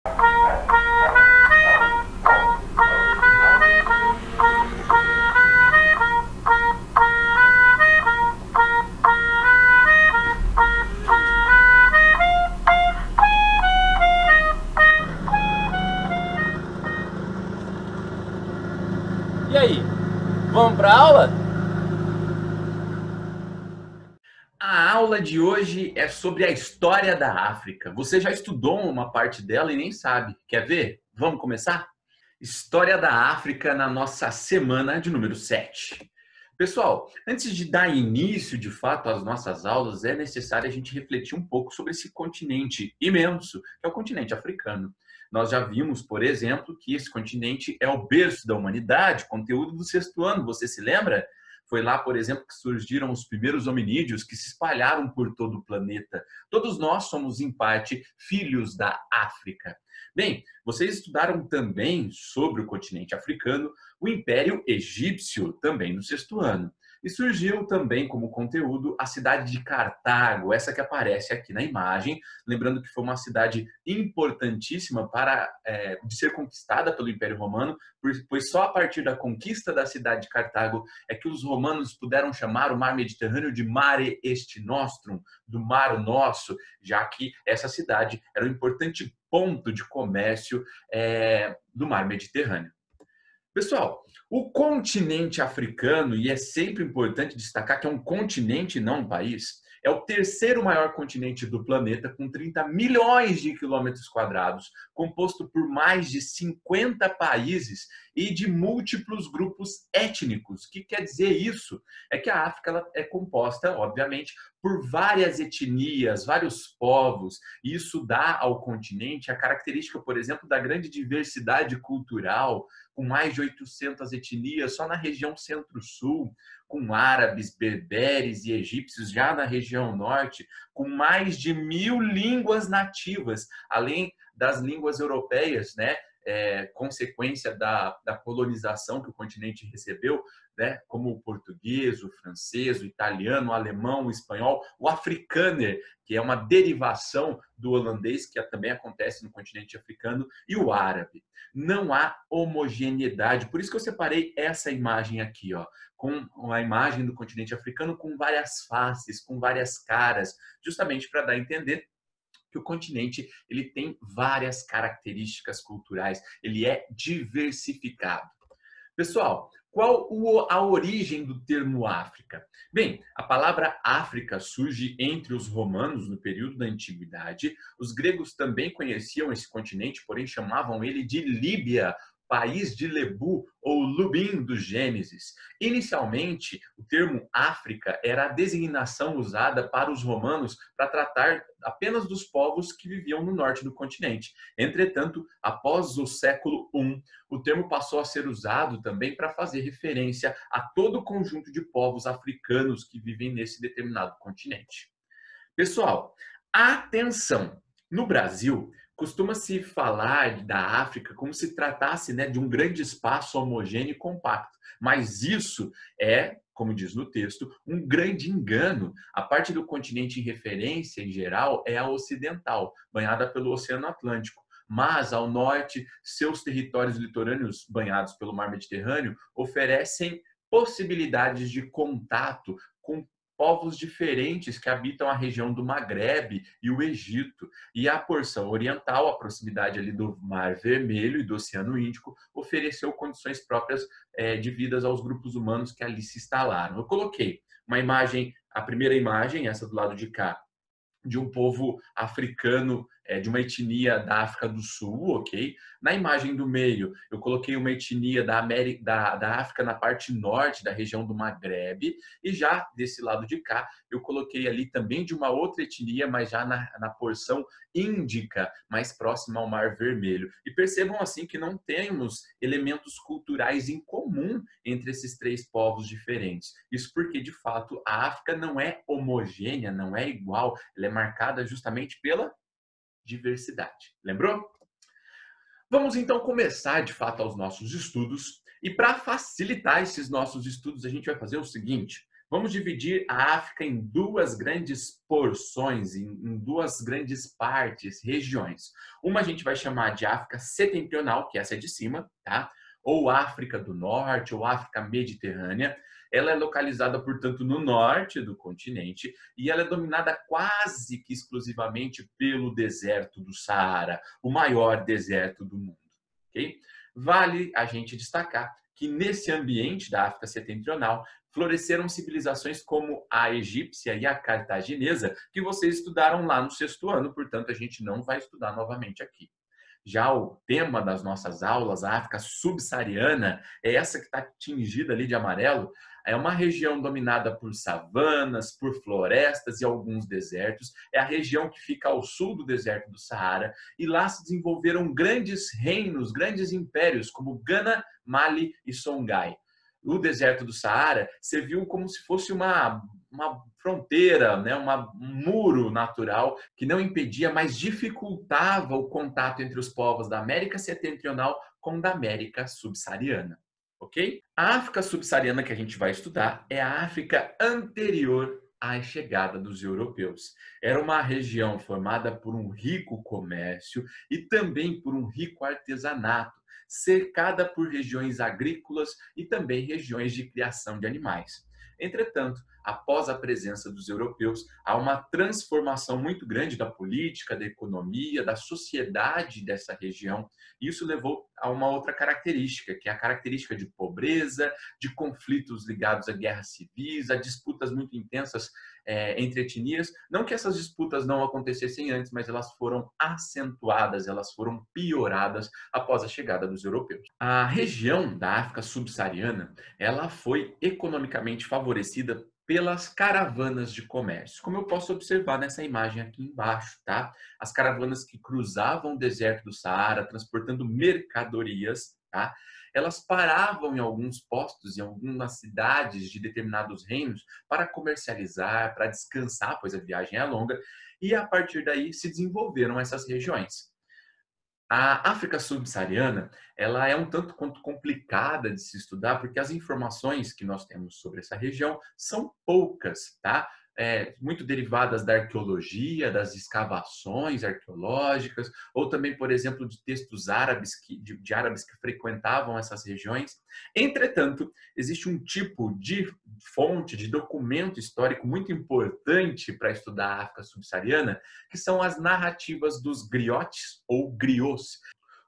E aí, vamos para a aula? A aula de hoje é sobre a história da África. Você já estudou uma parte dela e nem sabe. Quer ver? Vamos começar? História da África na nossa semana de número 7. Pessoal, antes de dar início de fato às nossas aulas, é necessário a gente refletir um pouco sobre esse continente imenso, que é o continente africano. Nós já vimos, por exemplo, que esse continente é o berço da humanidade, conteúdo do sexto ano, você se lembra? Foi lá, por exemplo, que surgiram os primeiros hominídeos que se espalharam por todo o planeta. Todos nós somos, em parte, filhos da África. Bem, vocês estudaram também sobre o continente africano, o Império Egípcio, também no sexto ano. E surgiu também como conteúdo a cidade de Cartago, essa que aparece aqui na imagem, lembrando que foi uma cidade importantíssima de ser conquistada pelo Império Romano, pois só a partir da conquista da cidade de Cartago é que os romanos puderam chamar o mar Mediterrâneo de Mare Est Nostrum, do Mar Nosso, já que essa cidade era um importante ponto de comércio do mar Mediterrâneo. Pessoal, o continente africano, e é sempre importante destacar que é um continente e não um país, é o terceiro maior continente do planeta, com 30 milhões de quilômetros quadrados, composto por mais de 50 países e de múltiplos grupos étnicos. O que quer dizer isso? É que a África ela é composta, obviamente, por várias etnias, vários povos, e isso dá ao continente a característica, por exemplo, da grande diversidade cultural, com mais de 800 etnias só na região centro-sul, com árabes, berberes e egípcios já na região norte, com mais de 1000 línguas nativas, além das línguas europeias, né? Consequência da colonização que o continente recebeu, né? Como o português, o francês, o italiano, o alemão, o espanhol, o afrikaner, que é uma derivação do holandês, que também acontece no continente africano, e o árabe. Não há homogeneidade, por isso que eu separei essa imagem aqui, ó, com a imagem do continente africano com várias faces, com várias caras, justamente para dar a entender que o continente ele tem várias características culturais, ele é diversificado. Pessoal, qual a origem do termo África? Bem, a palavra África surge entre os romanos no período da Antiguidade. Os gregos também conheciam esse continente, porém chamavam ele de Líbia, país de Lebu ou Lubim do Gênesis. Inicialmente, o termo África era a designação usada para os romanos para tratar apenas dos povos que viviam no norte do continente. Entretanto, após o século I, o termo passou a ser usado também para fazer referência a todo o conjunto de povos africanos que vivem nesse determinado continente. Pessoal, atenção! No Brasil, costuma-se falar da África como se tratasse, né, de um grande espaço homogêneo e compacto. Mas isso é, como diz no texto, um grande engano. A parte do continente em referência, em geral, é a ocidental, banhada pelo Oceano Atlântico. Mas, ao norte, seus territórios litorâneos, banhados pelo Mar Mediterrâneo, oferecem possibilidades de contato com povos diferentes que habitam a região do Maghreb e o Egito. E a porção oriental, a proximidade ali do Mar Vermelho e do Oceano Índico, ofereceu condições próprias devidas aos grupos humanos que ali se instalaram. Eu coloquei uma imagem, a primeira imagem, essa do lado de cá, de um povo africano, de uma etnia da África do Sul, ok? Na imagem do meio, eu coloquei uma etnia da África na parte norte, da região do Maghreb, e já desse lado de cá, eu coloquei ali também de uma outra etnia, mas já na porção índica, mais próxima ao Mar Vermelho. E percebam assim que não temos elementos culturais em comum entre esses três povos diferentes. Isso porque, de fato, a África não é homogênea, não é igual, ela é marcada justamente pela diversidade. Lembrou? Vamos então começar de fato os nossos estudos e para facilitar esses nossos estudos a gente vai fazer o seguinte, Vamos dividir a África em duas grandes porções, em duas grandes partes, regiões. Uma a gente vai chamar de África Setentrional, que essa é de cima, tá? Ou África do Norte, ou África Mediterrânea. Ela é localizada, portanto, no norte do continente e ela é dominada quase que exclusivamente pelo deserto do Saara, o maior deserto do mundo. Okay? Vale a gente destacar que nesse ambiente da África Setentrional floresceram civilizações como a egípcia e a cartaginesa, que vocês estudaram lá no sexto ano, portanto a gente não vai estudar novamente aqui. Já o tema das nossas aulas, a África subsaariana, é essa que está tingida ali de amarelo, é uma região dominada por savanas, por florestas e alguns desertos. É a região que fica ao sul do deserto do Saara e lá se desenvolveram grandes reinos, grandes impérios como Gana, Mali e Songhai. O deserto do Saara serviu como se fosse uma fronteira, né? Um muro natural que não impedia, mas dificultava o contato entre os povos da América Setentrional com da América Subsaariana. Ok? A África Subsaariana que a gente vai estudar é a África anterior à chegada dos europeus. Era uma região formada por um rico comércio e também por um rico artesanato, cercada por regiões agrícolas e também regiões de criação de animais. Entretanto, após a presença dos europeus, há uma transformação muito grande da política, da economia, da sociedade dessa região. Isso levou a uma outra característica, que é a característica de pobreza, de conflitos ligados a guerras civis, a disputas muito intensas entre etnias. Não que essas disputas não acontecessem antes, mas elas foram acentuadas, elas foram pioradas após a chegada dos europeus. A região da África subsaariana, ela foi economicamente favorecida pelas caravanas de comércio, como eu posso observar nessa imagem aqui embaixo, tá? As caravanas que cruzavam o deserto do Saara, transportando mercadorias, tá? Elas paravam em alguns postos, em algumas cidades de determinados reinos para comercializar, para descansar, pois a viagem é longa, e a partir daí se desenvolveram essas regiões. A África subsaariana, ela é um tanto quanto complicada de se estudar, porque as informações que nós temos sobre essa região são poucas, tá? Muito derivadas da arqueologia, das escavações arqueológicas, ou também, por exemplo, de textos árabes, de árabes que frequentavam essas regiões. Entretanto, existe um tipo de fonte, de documento histórico muito importante para estudar a África subsaariana, que são as narrativas dos griotes ou griots.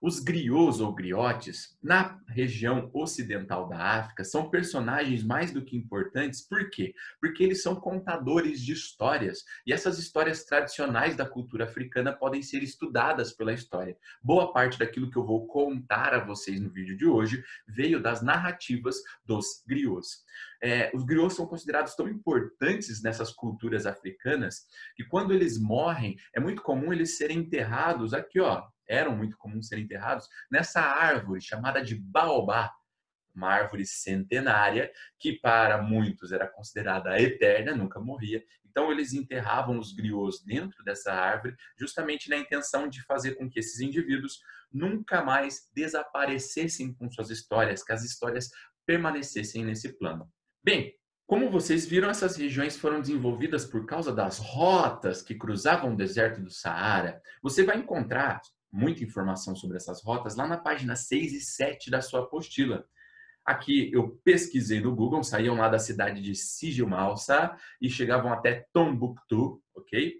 Os griots ou griotes, na região ocidental da África, são personagens mais do que importantes. Por quê? Porque eles são contadores de histórias. E essas histórias tradicionais da cultura africana podem ser estudadas pela história. Boa parte daquilo que eu vou contar a vocês no vídeo de hoje veio das narrativas dos griots. Os griots são considerados tão importantes nessas culturas africanas que quando eles morrem, é muito comum eles serem enterrados aqui, ó. Eram muito comuns serem enterrados nessa árvore chamada de baobá, uma árvore centenária que para muitos era considerada eterna, nunca morria. Então eles enterravam os griots dentro dessa árvore justamente na intenção de fazer com que esses indivíduos nunca mais desaparecessem com suas histórias, que as histórias permanecessem nesse plano. Bem, como vocês viram, essas regiões foram desenvolvidas por causa das rotas que cruzavam o deserto do Saara. Você vai encontrar muita informação sobre essas rotas lá na página 6 e 7 da sua apostila. Aqui eu pesquisei no Google, saíam lá da cidade de Sigi-Malsa e chegavam até Tombouctou, ok?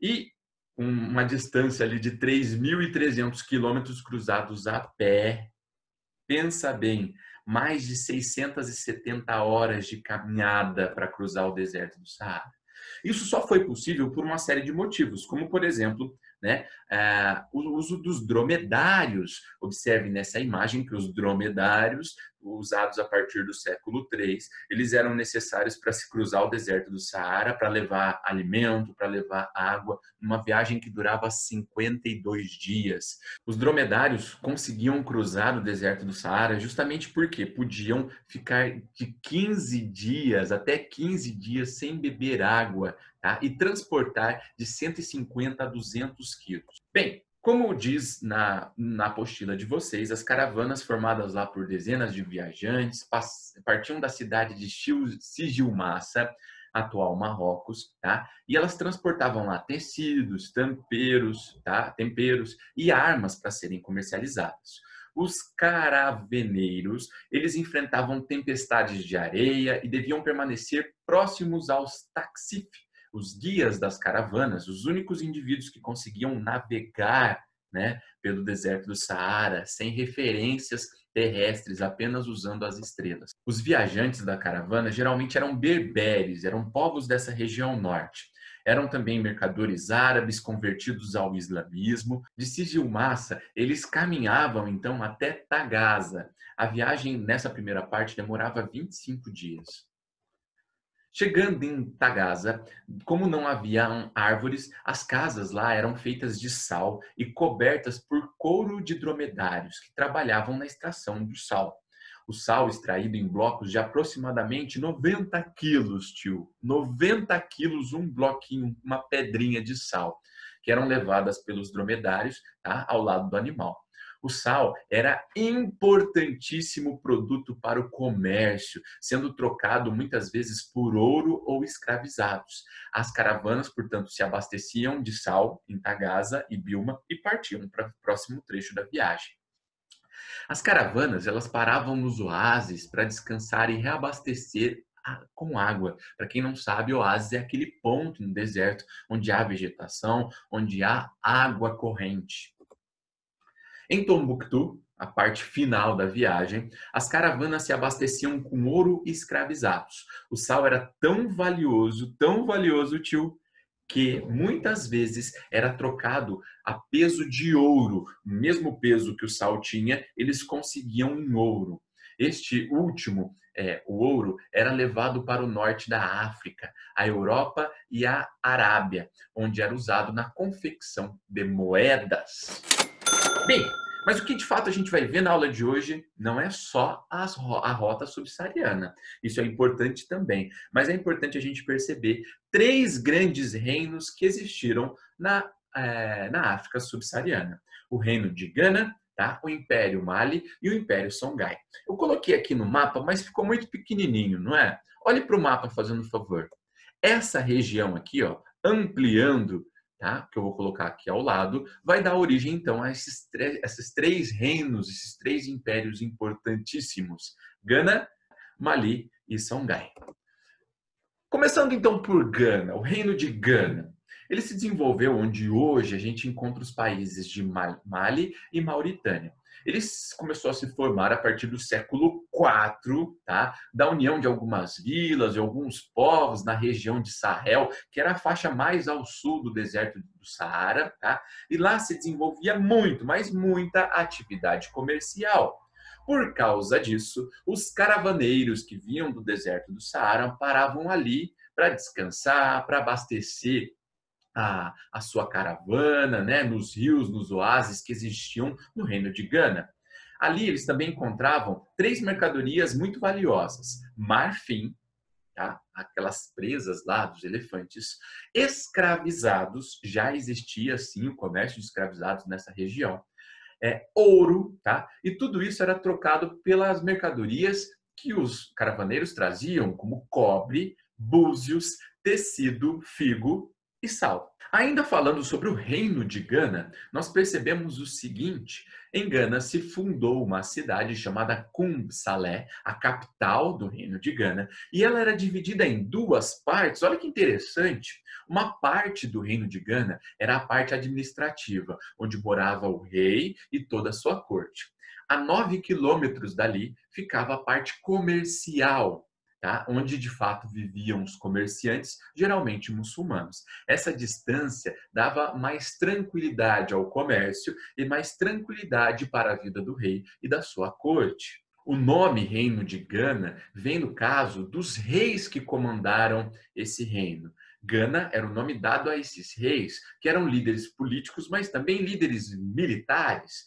E uma distância ali de 3.300 quilômetros cruzados a pé. Pensa bem, mais de 670 horas de caminhada para cruzar o deserto do Saara. Isso só foi possível por uma série de motivos, como, por exemplo, né, o uso dos dromedários. Observe nessa imagem que os dromedários, usados a partir do século III, eles eram necessários para se cruzar o deserto do Saara, para levar alimento, para levar água, numa viagem que durava 52 dias. Os dromedários conseguiam cruzar o deserto do Saara justamente porque podiam ficar de 15 dias até 15 dias sem beber água, tá? E transportar de 150 a 200 quilos. Bem, Como diz na apostila de vocês, as caravanas formadas lá por dezenas de viajantes partiam da cidade de Sigilmassa, atual Marrocos, tá? E elas transportavam lá tecidos, temperos e armas para serem comercializados. Os caraveneiros, eles enfrentavam tempestades de areia e deviam permanecer próximos aos taxif, os guias das caravanas, os únicos indivíduos que conseguiam navegar, né, pelo deserto do Saara, sem referências terrestres, apenas usando as estrelas. Os viajantes da caravana geralmente eram berberes, eram povos dessa região norte. Eram também mercadores árabes convertidos ao islamismo. De Sigilmassa, eles caminhavam então até Tagaza. A viagem nessa primeira parte demorava 25 dias. Chegando em Tagaza, como não haviam árvores, as casas lá eram feitas de sal e cobertas por couro de dromedários que trabalhavam na extração do sal. O sal extraído em blocos de aproximadamente 90 quilos, tio. 90 quilos, um bloquinho, uma pedrinha de sal, que eram levadas pelos dromedários, tá, ao lado do animal. O sal era importantíssimo produto para o comércio, sendo trocado muitas vezes por ouro ou escravizados. As caravanas, portanto, se abasteciam de sal em Tagaza e Bilma e partiam para o próximo trecho da viagem. As caravanas, elas paravam nos oásis para descansar e reabastecer com água. Para quem não sabe, oásis é aquele ponto no deserto onde há vegetação, onde há água corrente. Em Tombuctu, a parte final da viagem, as caravanas se abasteciam com ouro e escravizados. O sal era tão valioso, tio, que muitas vezes era trocado a peso de ouro. O mesmo peso que o sal tinha, eles conseguiam em ouro. Este último, o ouro, era levado para o norte da África, a Europa e a Arábia, onde era usado na confecção de moedas. Bem, mas o que de fato a gente vai ver na aula de hoje não é só a rota subsaariana. Isso é importante também, mas é importante a gente perceber 3 grandes reinos que existiram na África subsaariana. O reino de Gana, tá? O Império Mali e o Império Songhai. Eu coloquei aqui no mapa, mas ficou muito pequenininho, não é? Olhe para o mapa fazendo um favor. Essa região aqui, ó, ampliando, tá? Que eu vou colocar aqui ao lado, vai dar origem, então, a esses 3 reinos, esses 3 impérios importantíssimos: Gana, Mali e Songhai. Começando, então, por Gana, o reino de Gana. Ele se desenvolveu onde hoje a gente encontra os países de Mali e Mauritânia. Ele começou a se formar a partir do século IV, tá? Da união de algumas vilas e alguns povos na região de Sahel, que era a faixa mais ao sul do deserto do Saara, tá? E lá se desenvolvia muito, mas muita atividade comercial. Por causa disso, os caravaneiros que vinham do deserto do Saara paravam ali para descansar, para abastecer a sua caravana, né, nos rios, nos oásis que existiam no reino de Gana. Ali eles também encontravam 3 mercadorias muito valiosas: marfim, tá? Aquelas presas lá dos elefantes, escravizados, já existia sim o comércio de escravizados nessa região, ouro, tá? E tudo isso era trocado pelas mercadorias que os caravaneiros traziam, como cobre, búzios, tecido, figo e sal. Ainda falando sobre o reino de Gana, nós percebemos o seguinte: em Gana se fundou uma cidade chamada Kumb Salé, a capital do reino de Gana, e ela era dividida em 2 partes. Olha que interessante. Uma parte do reino de Gana era a parte administrativa, onde morava o rei e toda a sua corte. A 9 quilômetros dali ficava a parte comercial, tá? Onde de fato viviam os comerciantes, geralmente muçulmanos. Essa distância dava mais tranquilidade ao comércio e mais tranquilidade para a vida do rei e da sua corte. O nome Reino de Gana vem, no caso, dos reis que comandaram esse reino. Gana era o nome dado a esses reis, que eram líderes políticos, mas também líderes militares.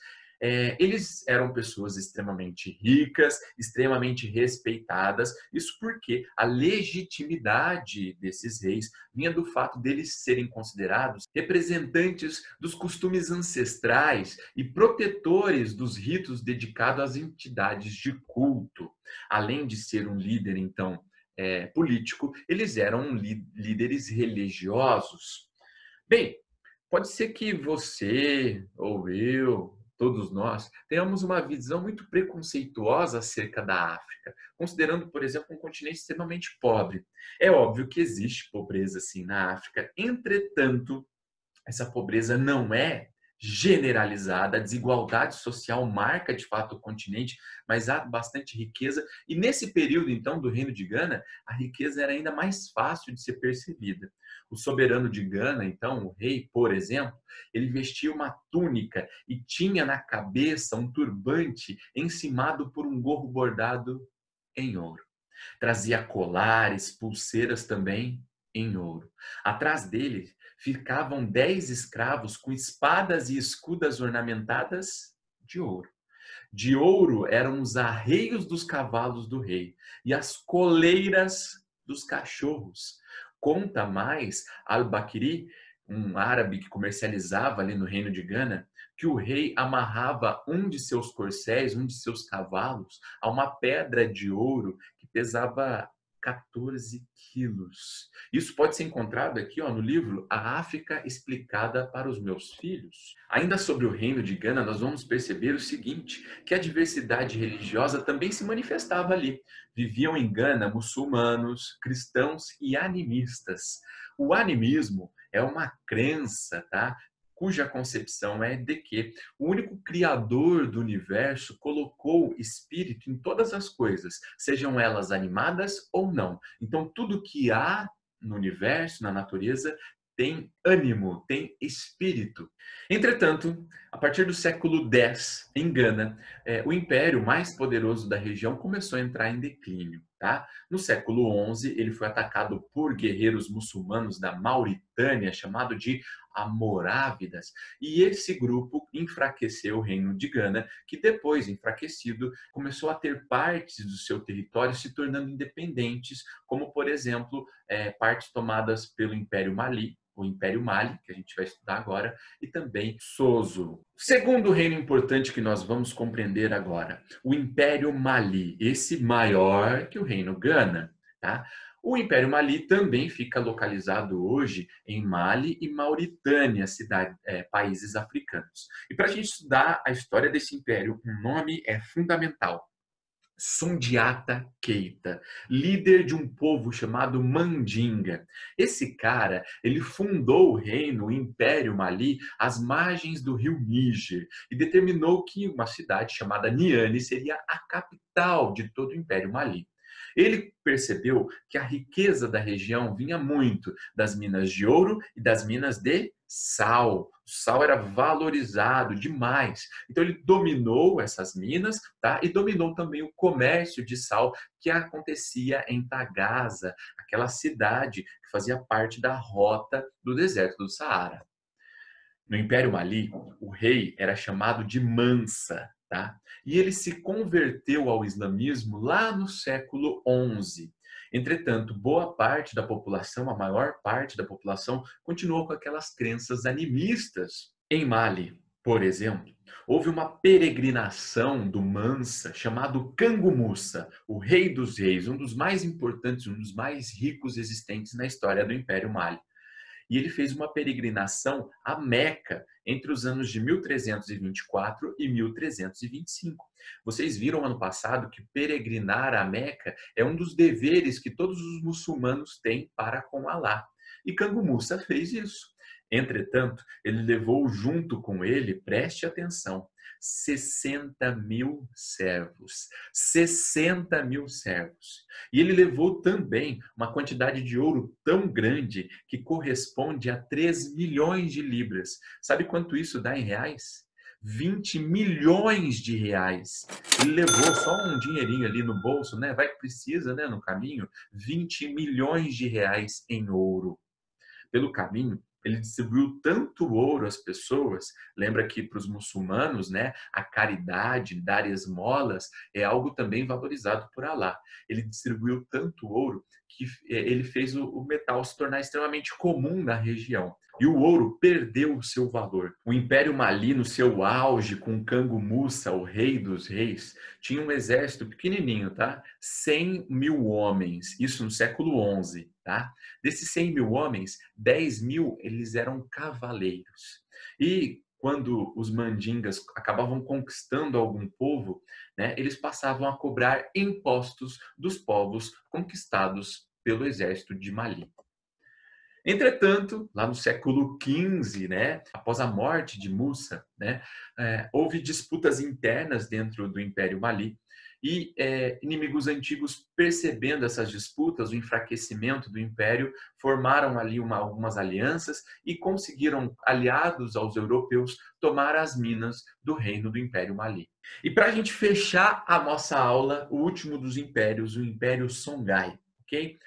Eles eram pessoas extremamente ricas, extremamente respeitadas, isso porque a legitimidade desses reis vinha do fato deles serem considerados representantes dos costumes ancestrais e protetores dos ritos dedicados às entidades de culto. Além de ser um líder, então, político, eles eram líderes religiosos. Bem, pode ser que você ou eu, todos nós, tenhamos uma visão muito preconceituosa acerca da África, considerando, por exemplo, um continente extremamente pobre. É óbvio que existe pobreza, sim, na África. Entretanto, essa pobreza não é generalizada, a desigualdade social marca de fato o continente, mas há bastante riqueza. E nesse período, então, do Reino de Gana, a riqueza era ainda mais fácil de ser percebida. O soberano de Gana, então, o rei, por exemplo, ele vestia uma túnica e tinha na cabeça um turbante encimado por um gorro bordado em ouro. Trazia colares, pulseiras também em ouro. Atrás dele ficavam 10 escravos com espadas e escudas ornamentadas de ouro. De ouro eram os arreios dos cavalos do rei e as coleiras dos cachorros. Conta mais Al-Bakri, um árabe que comercializava ali no reino de Gana, que o rei amarrava um de seus corcéis, um de seus cavalos, a uma pedra de ouro que pesava 14 quilos. Isso pode ser encontrado aqui no livro A África Explicada para os Meus Filhos. Ainda sobre o reino de Gana, nós vamos perceber o seguinte, que a diversidade religiosa também se manifestava ali. Viviam em Gana muçulmanos, cristãos e animistas. O animismo é uma crença, tá? Cuja concepção é de que o único criador do universo colocou espírito em todas as coisas, sejam elas animadas ou não. Então, tudo que há no universo, na natureza, tem ânimo, tem espírito. Entretanto, a partir do século X, em Gana, o império mais poderoso da região começou a entrar em declínio. Tá? No século XI, ele foi atacado por guerreiros muçulmanos da Mauritânia, chamado de Almorávidas, e esse grupo enfraqueceu o reino de Gana, que depois, enfraquecido, começou a ter partes do seu território se tornando independentes, como, por exemplo, partes tomadas pelo Império Mali, o Império Mali, que a gente vai estudar agora, e também Soso. Segundo reino importante que nós vamos compreender agora, o Império Mali, esse maior que o reino Gana, tá? O Império Mali também fica localizado hoje em Mali e Mauritânia, países africanos. E para a gente estudar a história desse império, um nome é fundamental. Sundiata Keita, líder de um povo chamado Mandinga. Esse cara, ele fundou o reino, o Império Mali, às margens do rio Níger e determinou que uma cidade chamada Niani seria a capital de todo o Império Mali. Ele percebeu que a riqueza da região vinha muito das minas de ouro e das minas de sal. O sal era valorizado demais. Então ele dominou essas minas, tá? E dominou também o comércio de sal que acontecia em Tagaza, aquela cidade que fazia parte da rota do deserto do Saara. No Império Mali, o rei era chamado de Mansa, tá? E ele se converteu ao islamismo lá no século XI. Entretanto, boa parte da população, a maior parte da população, continuou com aquelas crenças animistas. Em Mali, por exemplo, houve uma peregrinação do Mansa chamado Kangu Musa, o rei dos reis, um dos mais importantes, um dos mais ricos existentes na história do Império Mali. E ele fez uma peregrinação a Meca entre os anos de 1324 e 1325. Vocês viram ano passado que peregrinar a Meca é um dos deveres que todos os muçulmanos têm para com Alá. E Kangu Musa fez isso. Entretanto, ele levou junto com ele, preste atenção, 60 mil servos. 60 mil servos. E ele levou também uma quantidade de ouro tão grande que corresponde a 3 milhões de libras. Sabe quanto isso dá em reais? 20 milhões de reais. Ele levou só um dinheirinho ali no bolso, né? Vai que precisa, né? No caminho. 20 milhões de reais em ouro. Pelo caminho, Ele distribuiu tanto ouro às pessoas, lembra que para os muçulmanos, né, a caridade, dar esmolas, é algo também valorizado por Alá. Ele distribuiu tanto ouro que ele fez o metal se tornar extremamente comum na região. E o ouro perdeu o seu valor. O Império Mali, no seu auge, com Kango Musa, o rei dos reis, tinha um exército pequenininho, tá? 100 mil homens, isso no século XI, tá? Desses 100 mil homens, 10 mil eles eram cavaleiros. E quando os mandingas acabavam conquistando algum povo, né, eles passavam a cobrar impostos dos povos conquistados pelo exército de Mali. Entretanto, lá no século XV, né, após a morte de Musa, né, houve disputas internas dentro do Império Mali e inimigos antigos, percebendo essas disputas, o enfraquecimento do Império, formaram ali algumas alianças e conseguiram, aliados aos europeus, tomar as minas do reino do Império Mali. E para a gente fechar a nossa aula, o último dos impérios, o Império Songhai, ok?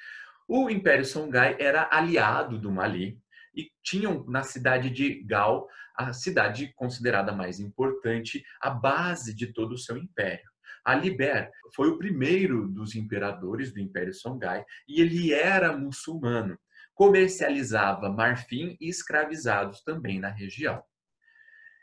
O Império Songhai era aliado do Mali e tinham na cidade de Gao, a cidade considerada mais importante, a base de todo o seu império. Ali Ber foi o primeiro dos imperadores do Império Songhai e ele era muçulmano. Comercializava marfim e escravizados também na região.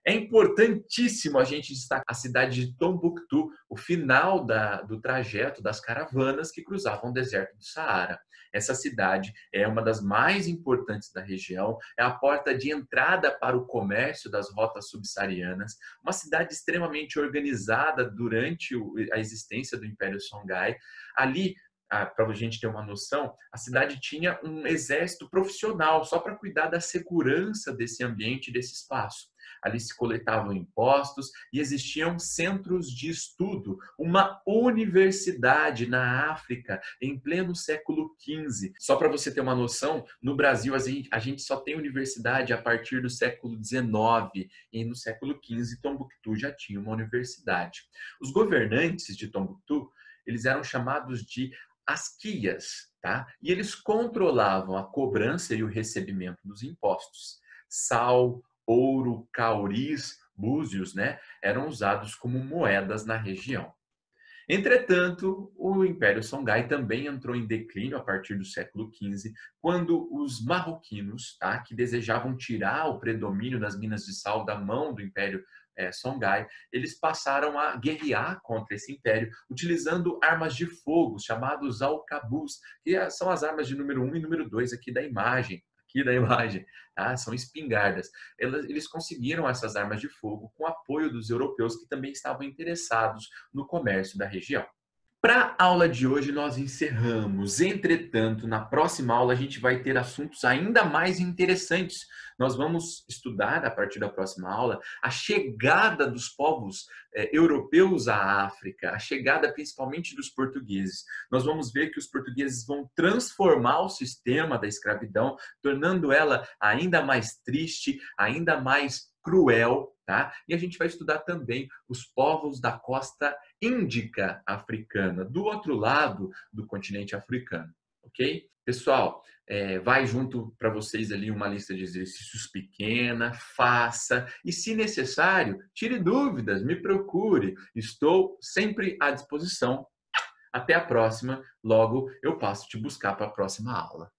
É importantíssimo a gente destacar a cidade de Tombuctu, o final do trajeto das caravanas que cruzavam o deserto do Saara. Essa cidade é uma das mais importantes da região, é a porta de entrada para o comércio das rotas subsaarianas, uma cidade extremamente organizada durante a existência do Império Songhai. Ali, para a gente ter uma noção, a cidade tinha um exército profissional só para cuidar da segurança desse ambiente, desse espaço. Ali se coletavam impostos e existiam centros de estudo, uma universidade na África em pleno século XV. Só para você ter uma noção, no Brasil a gente só tem universidade a partir do século XIX e no século XV Tombuctu já tinha uma universidade. Os governantes de Tombuctu, eles eram chamados de asquias, tá? E eles controlavam a cobrança e o recebimento dos impostos. Sal, ouro, cauris, búzios, né, eram usados como moedas na região. Entretanto, o Império Songhai também entrou em declínio a partir do século XV, quando os marroquinos, tá, que desejavam tirar o predomínio das minas de sal da mão do Império Songhai, eles passaram a guerrear contra esse império, utilizando armas de fogo, chamados alcabus, que são as armas de número 1 e número 2 aqui da imagem. Tá? São espingardas. Eles conseguiram essas armas de fogo com o apoio dos europeus que também estavam interessados no comércio da região. Para a aula de hoje nós encerramos. Entretanto, na próxima aula a gente vai ter assuntos ainda mais interessantes. Nós vamos estudar, a partir da próxima aula, a chegada dos povos europeus à África, a chegada principalmente dos portugueses. Nós vamos ver que os portugueses vão transformar o sistema da escravidão, tornando ela ainda mais triste, ainda mais cruel, tá? E a gente vai estudar também os povos da costa índica africana, do outro lado do continente africano, ok? Pessoal, vai junto para vocês ali uma lista de exercícios pequena, faça e, se necessário, tire dúvidas, me procure. Estou sempre à disposição. Até a próxima. Logo eu passo te buscar para a próxima aula.